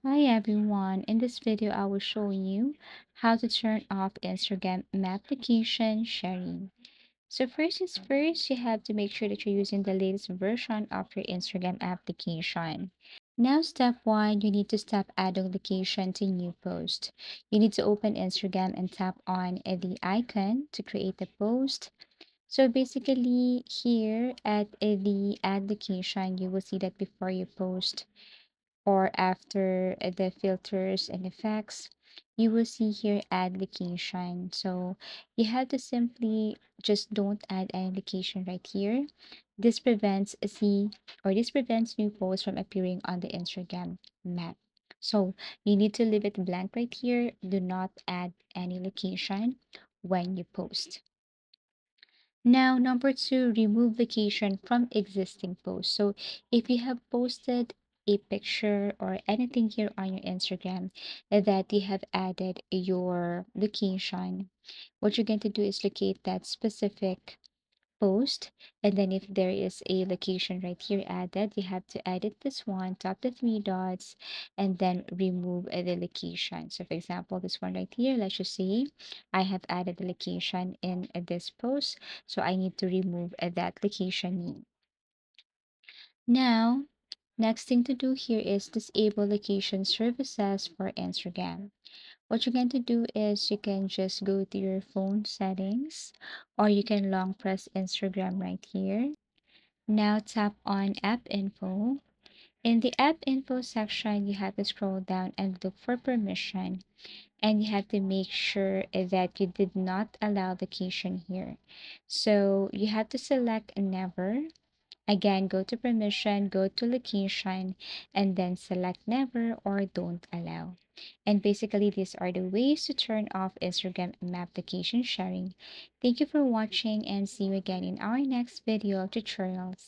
Hi everyone, in this video I will show you how to turn off Instagram application sharing. So first is first, you have to make sure that you're using the latest version of your Instagram application. Now step 1, you need to stop adding location to new post. You need to open Instagram and tap on the icon to create a post. So basically here at the add location, you will see that before you post or after the filters and effects, you will see here add location. So you have to simply just don't add any location right here. This prevents this prevents new posts from appearing on the Instagram map. So you need to leave it blank right here. Do not add any location when you post. Now, number two, remove location from existing posts. So, if you have posted a picture or anything here on your Instagram that you have added your location, what you're going to do is locate that specific post, and then if there is a location right here added, you have to edit this one, tap the three dots, and then remove the location. So for example, this one right here, let's just say I have added the location in this post, so I need to remove that location name. Now, next thing to do here is disable location services for Instagram. What you're going to do is you can just go to your phone settings, or you can long press Instagram right here. Now tap on app info. In the app info section, you have to scroll down and look for permission, and you have to make sure that you did not allow location here. So you have to select never. Again, go to permission, go to location, and then select never or don't allow. And basically, these are the ways to turn off Instagram map location sharing. Thank you for watching and see you again in our next video tutorials.